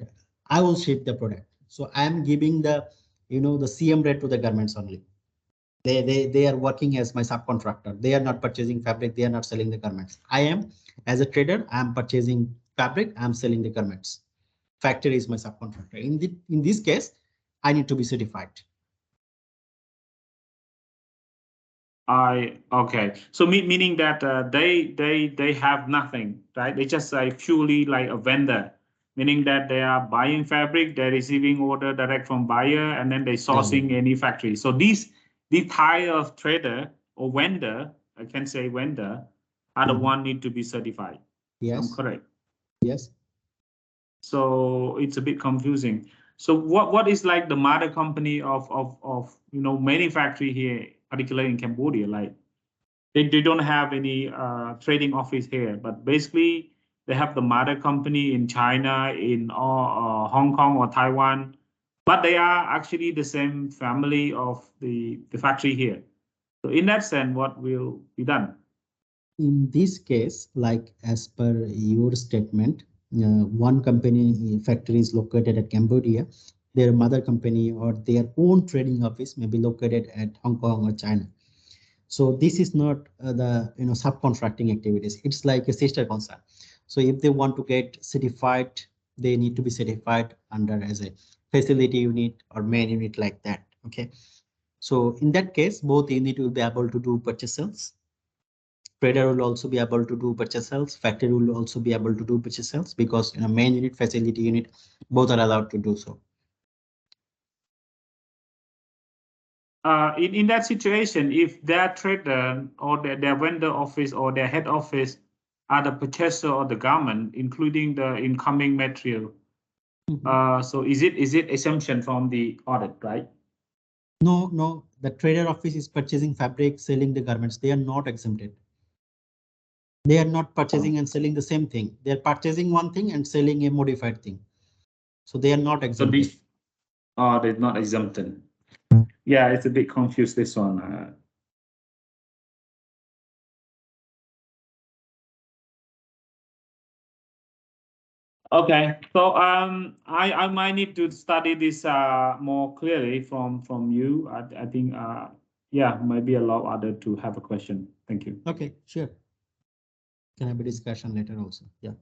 I will ship the product. So I am giving the, the CM rate to the garments only. They are working as my subcontractor. They are not purchasing fabric, they are not selling the garments. I am, as a trader, I am purchasing fabric, I am selling the garments. Factory is my subcontractor. In this case, I need to be certified. Okay. So meaning that they have nothing, right? They just purely like a vendor, meaning that they are buying fabric, they're receiving order direct from buyer, and then they sourcing any factory. So the type of trader or vendor, I can say vendor, are the one need to be certified. Yes. I'm correct. Yes. So it's a bit confusing. So what is like the mother company of many factory here, particularly in Cambodia? Like they don't have any trading office here, but basically they have the mother company in China, in Hong Kong or Taiwan, but they are actually the same family of the factory here. So in that sense, what will be done? In this case, like as per your statement, one company factory is located at Cambodia, their mother company or their own trading office may be located at Hong Kong or China. So this is not the subcontracting activities. It's like a sister concern. So if they want to get certified, they need to be certified under as a facility unit or main unit like that. Okay. So in that case, both unit will be able to do purchase sales. Trader will also be able to do purchase sales. Factory will also be able to do purchase sales because main unit, facility unit, both are allowed to do so. In that situation, if their trader or their vendor office or their head office are the purchaser of the garment, including the incoming material, so is it exemption from the audit, right? No, the trader office is purchasing fabric, selling the garments. They are not exempted. They are not purchasing and selling the same thing. They are purchasing one thing and selling a modified thing. So they are not So exempted. these they're not exempted. Yeah, it's a bit confused, this one. Okay, so I might need to study this more clearly from you. I think yeah, might be allow other to have a question. Thank you. Okay, sure. Can have a discussion later also. Yeah.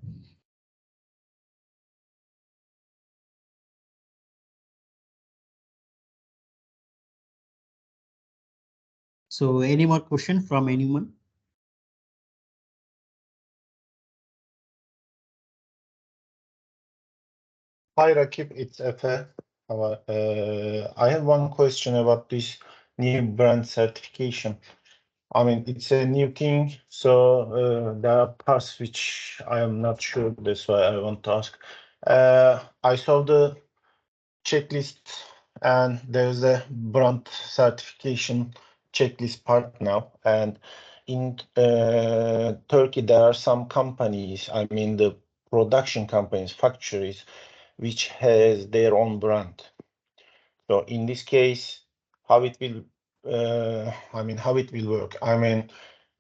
So any more question from anyone? Hi, Rakip, it's Efe. I have one question about this new brand certification. I mean, it's a new thing, so there are parts which I am not sure. That's why I want to ask. I saw the checklist, and there's a brand certification checklist part now. And in Turkey, there are some companies, I mean, the production companies, factories, which has their own brand. So in this case, how it will, how it will work? I mean,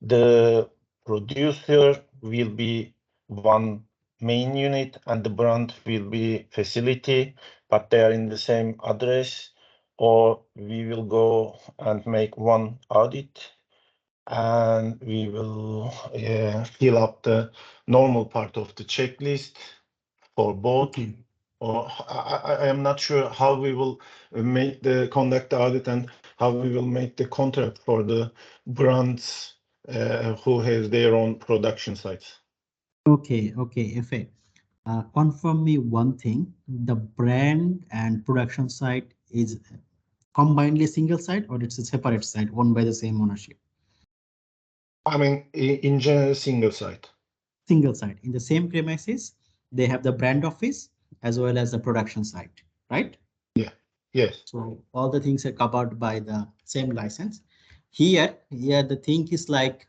the producer will be one main unit and the brand will be facility, but they are in the same address, or we will go and make one audit and we will fill up the normal part of the checklist for both. Okay. Or I am not sure how we will make the conduct the audit and how we will make the contract for the brands who have their own production sites. Okay. If confirm me one thing, the brand and production site is combinedly single site or it's a separate site owned by the same ownership? I mean, in general, single site. Single site in the same premises, they have the brand office as well as the production site, right? Yeah. Yes. So all the things are covered by the same license. Here, the thing is like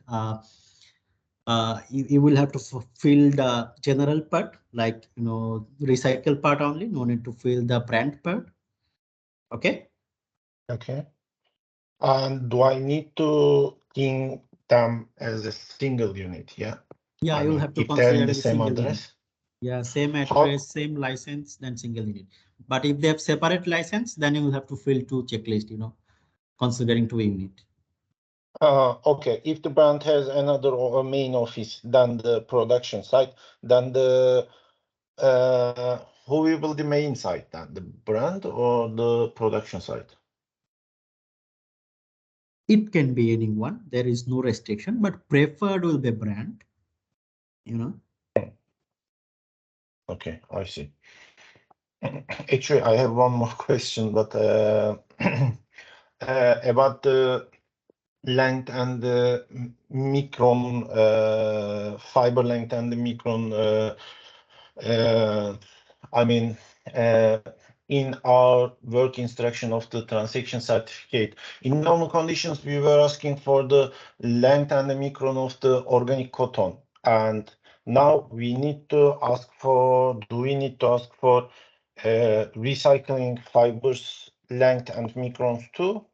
you will have to fill the general part, like recycle part only. No need to fill the brand part. Okay. Okay. And do I need to think them as a single unit? Yeah. Yeah, I you will mean, have to if they're consider in the as a same single unit. address. Yeah, same How? address, same license, then single unit. But if they have separate license, then you will have to fill two checklist, considering two unit. Okay, if the brand has another or a main office than the production site, then who will be the main site then? The brand or the production site? It can be anyone. There is no restriction, but preferred will be brand. Okay, I see. Actually, I have one more question, but about the length and the micron, fiber length and the micron, I mean, in our work instruction of the transaction certificate, in normal conditions, we were asking for the length and the micron of the organic cotton. And now we need to ask for, do we need to ask for recycling fibers length and microns too?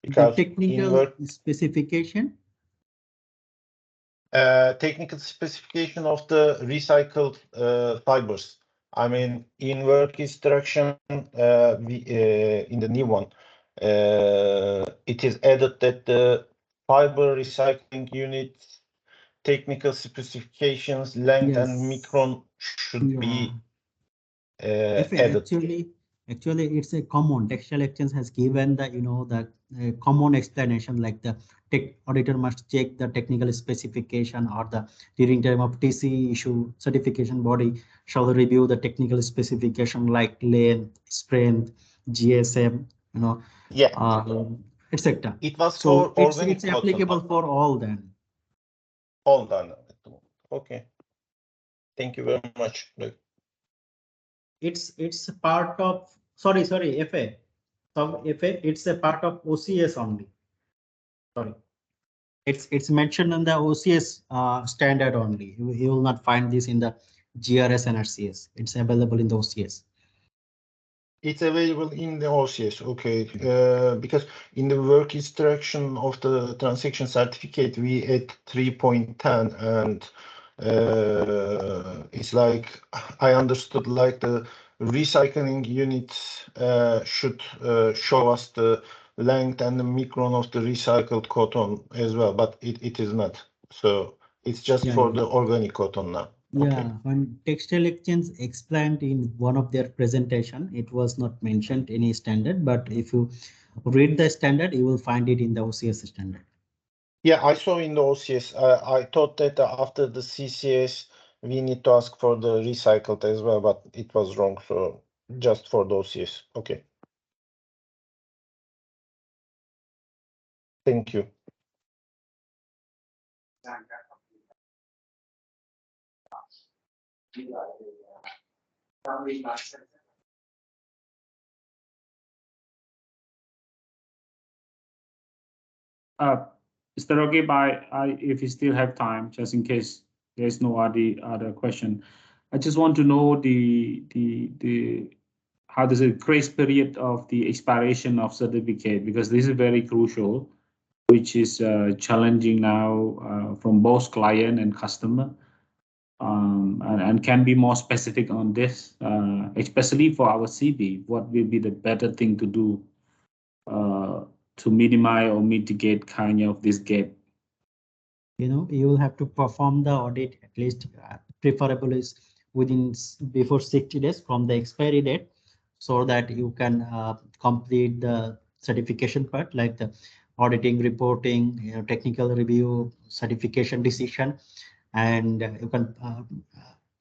The Because in technical work, specification. technical specification of the recycled fibers. I mean, in work instruction, in the new one, it is added that the fiber recycling units technical specifications, length and Yes. micron should be added. Actually, it's a common. Textile Exchange has given the common explanation, like the tech auditor must check the technical specification, or the during time of TC issue, certification body shall review the technical specification like length, strength, GSM, Yeah, etc. it was So for it's organic cotton. applicable for all then. All done. Okay. Thank you very much. It's a part of, sorry, FA. So FA, it's a part of OCS only. Sorry. It's mentioned in the OCS standard only. You will not find this in the GRS and RCS. It's available in the OCS. It's available in the OCS, okay. Because in the work instruction of the transaction certificate, we add 3.10, and it's like I understood like the recycling units should show us the length and the micron of the recycled cotton as well, but it is not. So it's just for the organic cotton now. Okay. Yeah, when Textile Exchange explained in one of their presentation, it was not mentioned any standard, but if you read the standard, you will find it in the OCS standard. Yeah, I saw in the OCS. I thought that after the CCS, we need to ask for the recycled as well, but it was wrong. So just for the OCS. Okay. Thank you. Is that okay if you still have time, just in case there's no other question? I just want to know how does the grace period of the expiration of certificate, because this is very crucial, which is challenging now from both client and customer, and can be more specific on this, especially for our CB. What will be the better thing to do to minimize or mitigate kind of this gap? You will have to perform the audit at least preferable is within before 60 days from the expiry date, so that you can complete the certification part, like the auditing, reporting, technical review, certification decision, and you can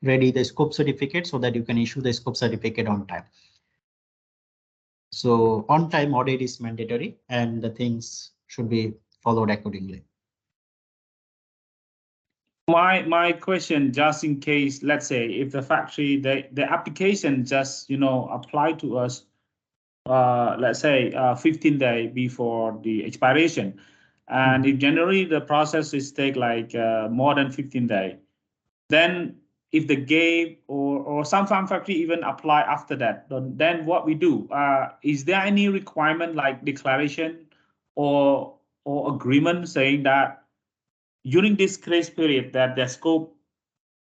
ready the scope certificate so that you can issue the scope certificate on time. So on-time audit is mandatory, and the things should be followed accordingly. My question, just in case, let's say if the factory, the application just apply to us, let's say 15 days before the expiration, and if generally the process is take like more than 15 days, then if the gate or some farm factory even apply after that, then what we do? Is there any requirement like declaration or agreement saying that during this grace period that the scope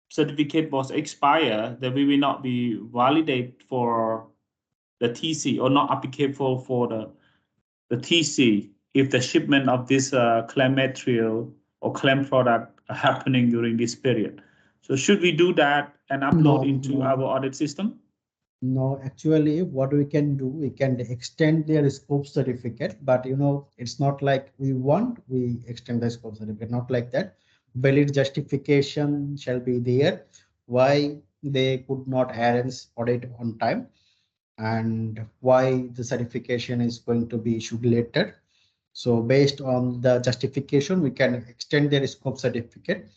certificate was expired, that we will not be validate for the TC or not applicable for the TC if the shipment of this claim material or claim product are happening during this period? So should we do that and upload into our audit system? No, actually, what we can do, we can extend their scope certificate, but it's not like we extend the scope certificate, not like that. Valid justification shall be there why they could not arrange audit on time and why the certification is going to be issued later. So based on the justification, we can extend their scope certificate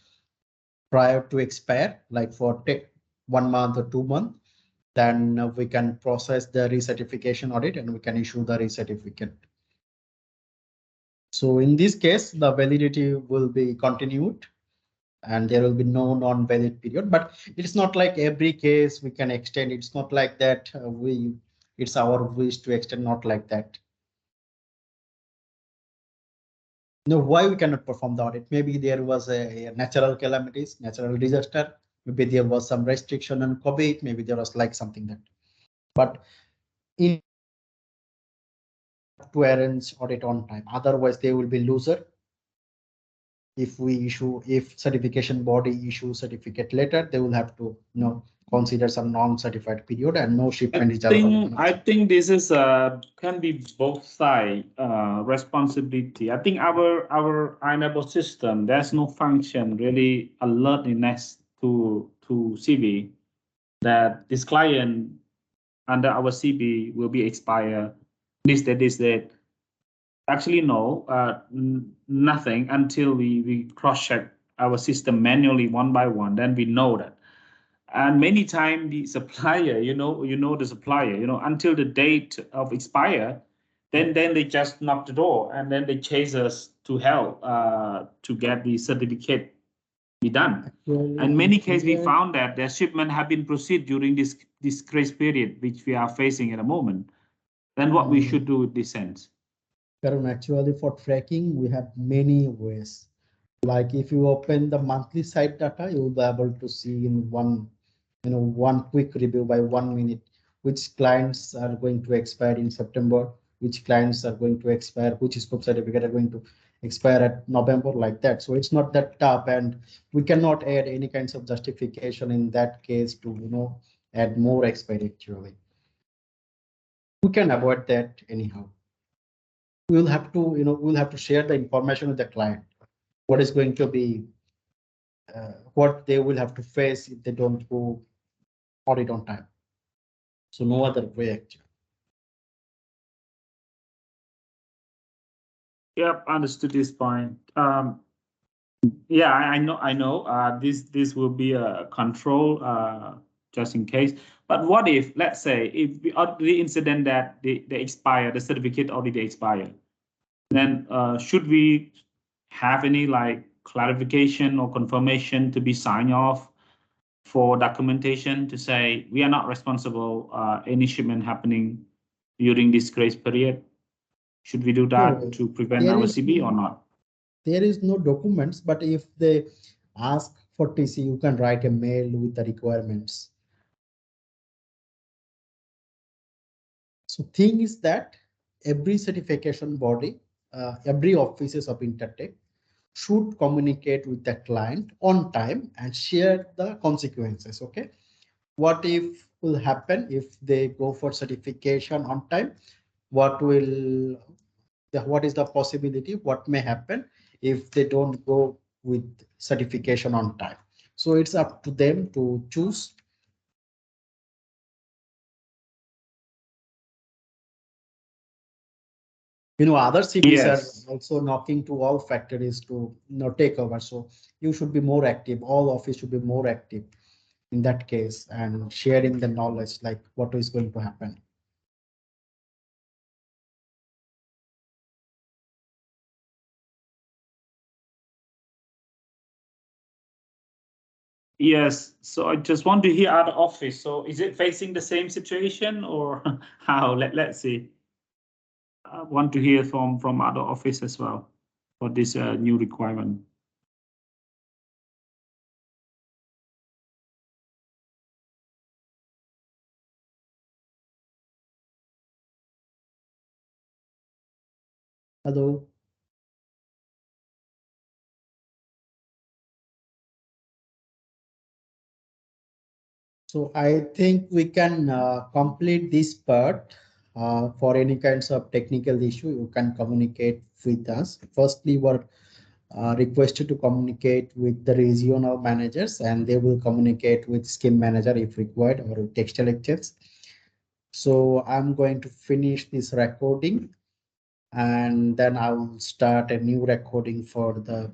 prior to expire, like for 1 month or 2 months. Then we can process the recertification audit and we can issue the recertificate. So in this case, the validity will be continued and there will be no non-valid period, but it's not like every case we can extend. It's not like that it's our wish to extend, not like that. No, why we cannot perform the audit? Maybe there was a natural calamities, natural disaster. Maybe there was some restriction on COVID. Maybe there was like something that, but in to arrange audit on time. Otherwise, they will be loser. If certification body issues certificate later, they will have to consider some non-certified period and no shipment is allowed. I think this is can be both side responsibility. I think our enable system, there's no function really alertness to CB that this client under our CB will be expire this date. Actually, no, nothing until we cross check our system manually one by one. Then we know that. And many times the supplier, the supplier, until the date of expire, then they just knock the door and then they chase us to hell to get the certificate be done. Actually, In many cases, we found that the shipment have been proceed during this grace period, which we are facing at the moment. Then what we should do with this sense? Karan, actually for tracking, we have many ways. Like if you open the monthly site data, you will be able to see in one quick review by 1 minute, which clients are going to expire in September, which clients are going to expire, which scope certificate are going to expire at November, like that. So it's not that tough, and we cannot add any kinds of justification in that case to add more expiry. Actually, we can avoid that anyhow. We'll have to share the information with the client. What is going to be what they will have to face if they don't go audit on time. So no other way actually. Yep, understood this point. Yeah, I know. This will be a control just in case. But what if, let's say, if the incident that they expire, the certificate already expired, then should we have any like clarification or confirmation to be signed off for documentation to say we are not responsible any shipment happening during this grace period? Should we do that to prevent our CB or not? There is no documents, but if they ask for TC, you can write a mail with the requirements. So thing is that every certification body, every offices of Intertek should communicate with the client on time and share the consequences. Okay, what if will happen if they go for certification on time? What is the possibility? What may happen if they don't go with certification on time? So it's up to them to choose. Other cities are also knocking to all factories to take over. So you should be more active. All office should be more active in that case and sharing the knowledge, like what is going to happen. Yes, so I just want to hear other office. So is it facing the same situation or how? Let's see. I want to hear from other office as well for this new requirement. Hello. So I think we can complete this part. For any kinds of technical issue, you can communicate with us. Firstly, we're requested to communicate with the regional managers, and they will communicate with scheme manager if required, or with textile exchange. So I'm going to finish this recording, and then I will start a new recording for the